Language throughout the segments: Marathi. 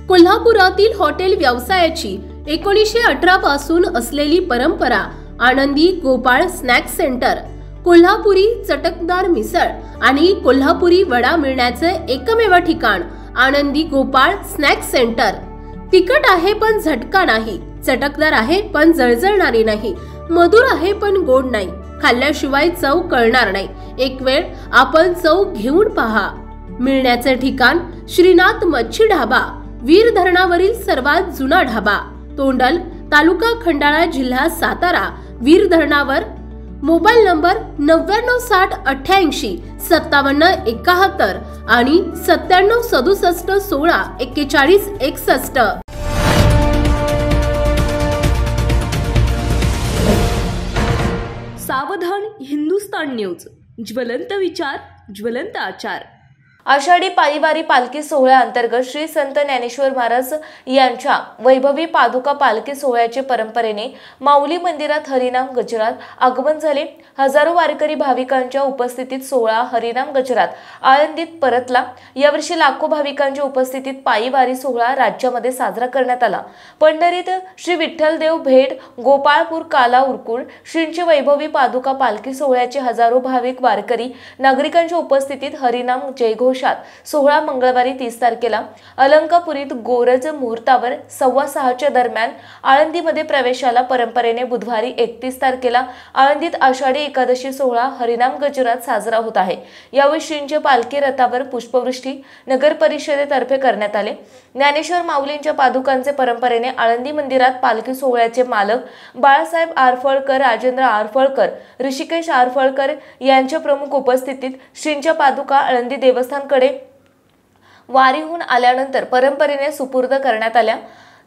कोल्हापुरातील हॉटेल व्यवसायाची 1918 पासून असलेली परंपरा आनंदी गोपाळ स्नॅक्स सेंटर, कोल्हापुरी चटकदार मिसळ आणि कोल्हापुरी वडा मिळण्याचे एकमेव ठिकाण आनंदी गोपाळ स्नॅक्स सेंटर। तिखट आहे पण झटका नाही, चटकदार आहे पण जळजळणारी नाही, मधुर आहे पण गोड नाही, खाल्ल्याशिवाय चव कळणार नाही। एक वेळ आपण चव घेऊन पहा। मिळण्याचे ठिकाण श्रीनाथ मच्छी ढाबा, वीर धरणावरील सर्वात जुना ढाबा, तोंडल, तालुका खंडाळा, जिल्हा सातारा। वीर धरणावर। मोबाईल नंबर 9960885771 आणि 9767164161। सावधान हिंदुस्तान न्यूज, ज्वलंत विचार, ज्वलंत आचार। आषाढी पायीवारी पालखी सोहळ्याअंतर्गत श्री संत ज्ञानेश्वर महाराज यांच्या वैभवी पादुका पालखी सोहळ्याचे परंपरेने माऊली मंदिरात हरिनाम गजरात आगमन झाले। हजारो वारकरी भाविकांच्या उपस्थितीत सोहळा हरिनाम गजरात आळंदीत परतला। यावर्षी लाखो भाविकांच्या उपस्थितीत पायीवारी सोहळा राज्यामध्ये साजरा करण्यात आला। पंढरीत श्री विठ्ठलदेव भेट, गोपाळपूर काला उरकूड श्रींची वैभवी पादुका पालखी सोहळ्याचे हजारो भाविक वारकरी नागरिकांच्या उपस्थितीत हरिनाम जयघोष सोहळा मंगळवारी 30 तारखेला अलंकापुरीत गोरज मुहूर्तावर 5:15 दरम्यान आळंदीमध्ये प्रवेशाला। परंपरेने बुधवारी 31 तारखेला आळंदीत आषाढी एकादशी सोहळा हरिनाम गजरात साजरा होत आहे। यावेळी श्रींच्या पालखी रथावर पुष्पवृष्टी नगर परिषदेतर्फे करण्यात आले। ज्ञानेश्वर माऊलींच्या पादुकांचे परंपरेने आळंदी मंदिरात पालखी सोहळ्याचे मालक बाळासाहेब आरफळकर, राजेंद्र आरफळकर, ऋषिकेश आरफळकर यांच्या प्रमुख उपस्थितीत श्रींच्या पादुका आळंदी देवस्थान कडे वारीहून आल्यानंतर परंपरेने सुपूर्द करण्यात आल्या।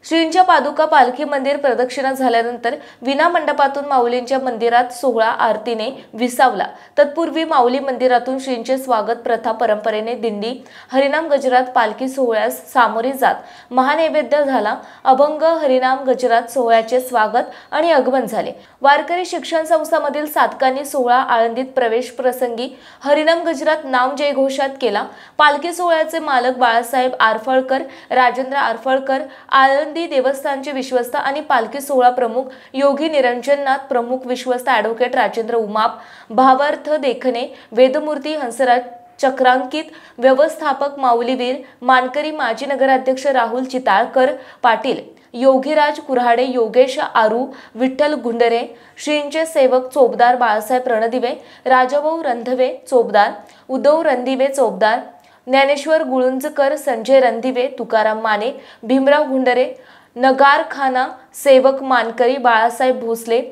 श्रींच्या पादुका पालखी मंदिर प्रदक्षिणा झाल्यानंतर विना मंडपातून माऊलींच्या मंदिरात सोहळा आरतीने विसावला। तत्पूर्वी माऊली मंदिरातून श्रींचे स्वागत प्रथा परंपरेने दिंडी हरिनाम गजरात पालखी सोहळ्यास सामोरी जात महानैवेद्य झाला। अभंग हरिनाम गजरात सोहळ्याचे स्वागत आणि आगमन झाले। वारकरी शिक्षण संस्थांमधील साधकांनी सोहळा आळंदीत प्रवेश प्रसंगी हरिनाम गजरात नाम जयघोषात केला। पालखी सोहळ्याचे मालक बाळासाहेब आरफळकर, राजेंद्र आरफळकर, आळंदी देवस्थानचे विश्वस्त आणि पालखी सोहळा प्रमुख योगी निरंजननाथ, प्रमुख विश्वस्त ॲडव्होकेट राजेंद्र उमाप, भावार्थ देखणे, वेदमूर्ती हंसराज चक्रांकित, व्यवस्थापक माऊलीवीर मानकरी, माजी नगराध्यक्ष राहुल चिताळकर पाटील, योगीराज कुऱ्हाडे, योगेश आरू, विठ्ठल गुंडरे, श्रींचे सेवक चोपदार बाळासाहेब रणदिवे, राजाभाऊ रंधवे चोपदार, उद्धव रणदिवे चोपदार, ज्ञानेश्वर गुळुंजकर, संजय रणदिवे, तुकाराम माने, भीमराव गुंडरे, नगारखाना सेवक मानकरी, बाळासाहेब भोसले,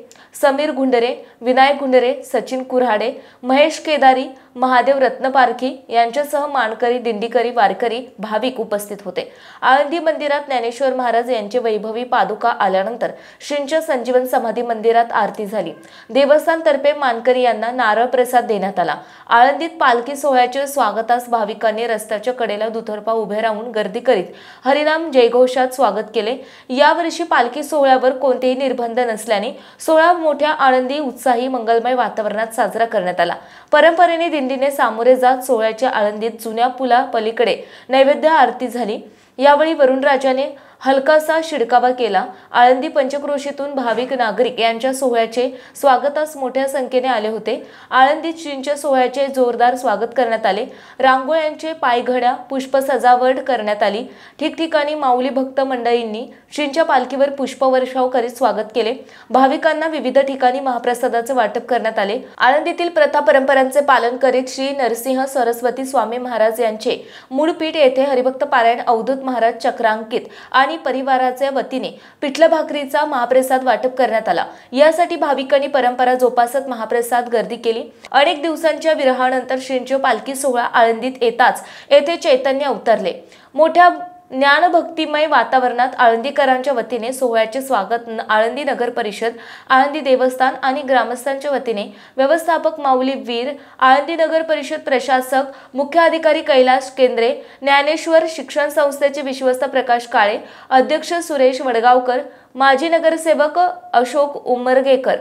समीर गुंडरे, विनायक गुंडरे, सचिन कुऱ्हाडे, महेश केदारी, महादेव रत्नपारखी यांच्यासह मानकरी, दिंडीकरी, वारकरी, भाविक उपस्थित होते। आळंदी मंदिरात ज्ञानेश्वर महाराज यांचे वैभवी पादुका आल्यानंतर श्रींच्या संजीवन समाधी मंदिरात आरती झाली। देवस्थानतर्फे मानकरी यांना नारळ प्रसाद देण्यात आला। आळंदीत पालखी सोहळ्याच्या स्वागतास भाविकांनी रस्त्याच्या कडेला दुतर्फा उभे राहून गर्दी करीत हरिनाम जयघोषात स्वागत केले। यावर्षी पालखी सोहळ्यावर कोणतेही निर्बंध नसल्याने सोहळा मोठ्या आनंदी, उत्साही, मंगलमय वातावरणात साजरा करण्यात आला। परंपरेने दिंडीने सामोरे जात सोहळ्याच्या आळंदीत जुन्या पुला पलीकडे नैवेद्य आरती झाली। यावेळी वरुणराजाने हलकासा शिडकावा केला। आळंदी पंचक्रोशीतून भाविक नागरिक यांच्या सोहळ्याचे स्वागतास मोठ्या संख्येने आले होते। आळंदीत श्रींच्या सोहळ्याचे जोरदार स्वागत करण्यात आले। रांगोळ्यांचे, पायघड्या, पुष्प सजावट करण्यात आली। ठिकठिकाणी माऊली भक्त मंडळींनी श्रींच्या पालखीवर पुष्पवर्षाव करीत स्वागत केले। भाविकांना विविध ठिकाणी महाप्रसादाचे वाटप करण्यात आले। आळंदीतील प्रथा परंपरांचे पालन करीत श्री नरसिंह सरस्वती स्वामी महाराज यांचे मूळपीठ येथे हरिभक्त पारायण अवधूत महाराज चक्रांकित आणि परिवाराच्या वतीने पिठलं भाकरीचा महाप्रसाद वाटप करण्यात आला। यासाठी भाविकांनी परंपरा जोपासत महाप्रसाद गर्दी केली। अनेक दिवसांच्या विरहानंतर श्रींची पालखी सोहळा आळंदीत येताच येथे चैतन्य उतरले। मोठ्या ज्ञानभक्तिमय वातावरणात आळंदीकरांच्या वतीने सोहळ्याचे स्वागत आळंदी नगर परिषद, आळंदी देवस्थान आणि ग्रामस्थांच्या वतीने व्यवस्थापक माऊली वीर, आळंदी नगर परिषद प्रशासक, मुख्य अधिकारी कैलास केंद्रे, ज्ञानेश्वर शिक्षण संस्थेचे विश्वस्त प्रकाश काळे, अध्यक्ष सुरेश वडगावकर, माजी नगरसेवक अशोक उमरगेकर,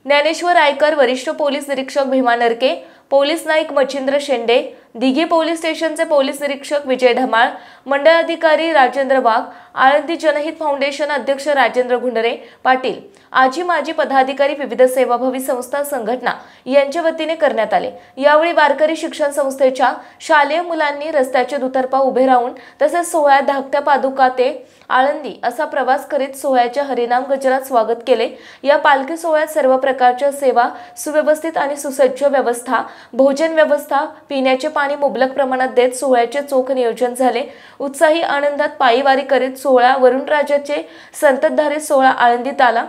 ज्ञानेश्वर आयकर, वरिष्ठ पोलीस निरीक्षक भीमा नरके, पोलीस नाईक मच्छिंद्र शेंडे, दिघे पोलीस स्टेशनचे पोलीस निरीक्षक विजय ढमाळ, मंडळ अधिकारी राजेंद्र वाघ, आळंदी जनहित फाउंडेशन अध्यक्ष राजेंद्र गुंडरे पाटील, आजी माजी पदाधिकारी, विविध सेवाभावी संस्था संघटना यांच्या वतीने करण्यात आले। यावेळी वारकरी शिक्षण संस्थेच्या शालेय मुलांनी रस्त्याच्या दुतर्फा उभे राहून तसेच सोहळ्यात धाकट्या पादुका ते आळंदी असा प्रवास करीत सोहळ्याच्या हरिनाम गजरात स्वागत केले। या पालखी सोहळ्यात सर्व प्रकारच्या सेवा सुव्यवस्थित आणि सुसज्ज व्यवस्था, भोजन व्यवस्था, पिण्याचे पाणी मुबलक प्रमाणात देत सोहळ्याचे चोख नियोजन झाले। उत्साही आनंदात पायी वारी करीत सोहळा वरुणराजाचे संततधारी सोहळा आळंदीत आला।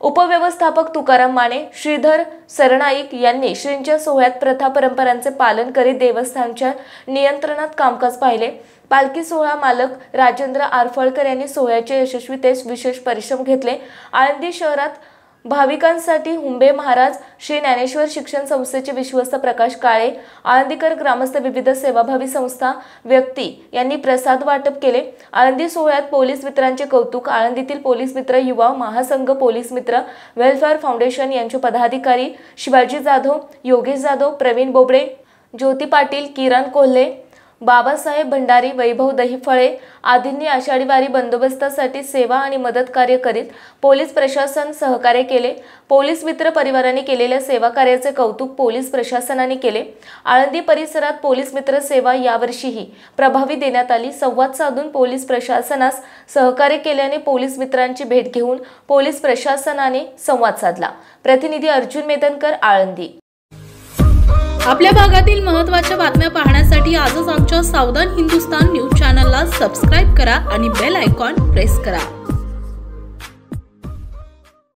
उपव्यवस्थापक तुकाराम माने, श्रीधर सरनाईक यांनी श्रींच्या सोहळ्यात प्रथा परंपरांचे पालन करीत देवस्थानच्या नियंत्रणात कामकाज पाहिले। पालखी सोहळा मालक राजेंद्र आरफळकर यांनी सोहळ्याच्या यशस्वीतेस विशेष परिश्रम घेतले। आळंदी शहरात भाविकांसाठी हुंबे महाराज, श्री ज्ञानेश्वर शिक्षण संस्थेचे विश्वस्त प्रकाश काळे, आळंदीकर ग्रामस्थ, विविध सेवाभावी संस्था व्यक्ती यांनी प्रसाद वाटप केले। आळंदी सोहळ्यात पोलीस मित्रांचे कौतुक। आळंदीतील पोलीस मित्र, युवा महासंघ, पोलीस मित्र वेलफेअर फाउंडेशन यांचे पदाधिकारी शिवाजी जाधव, योगेश जाधव, प्रवीण बोबडे, ज्योती पाटील, किरण कोल्हे, बाबासाहेब भंडारी, वैभव दहिफळे आदींनी आषाढी वारी बंदोबस्तासाठी सेवा आणि मदत कार्य करीत पोलीस प्रशासन सहकार्य केले। पोलीस मित्र परिवाराने केलेल्या सेवा कार्याचे कौतुक पोलीस प्रशासनाने केले। आळंदी परिसरात पोलीस मित्र सेवा यावर्षीही प्रभावी देण्यात आली। संवाद साधून पोलीस प्रशासनास सहकार्य केल्याने पोलीस मित्रांची भेट घेऊन पोलीस प्रशासनाने संवाद साधला। प्रतिनिधी अर्जुन मेदनकर, आळंदी। आपल्या भागातील महत्त्वाच्या बातम्या पाहण्यासाठी आजच आमच्या सावधान हिंदुस्तान न्यूज चॅनलला सबस्क्राइब करा आणि बेल आयकॉन प्रेस करा।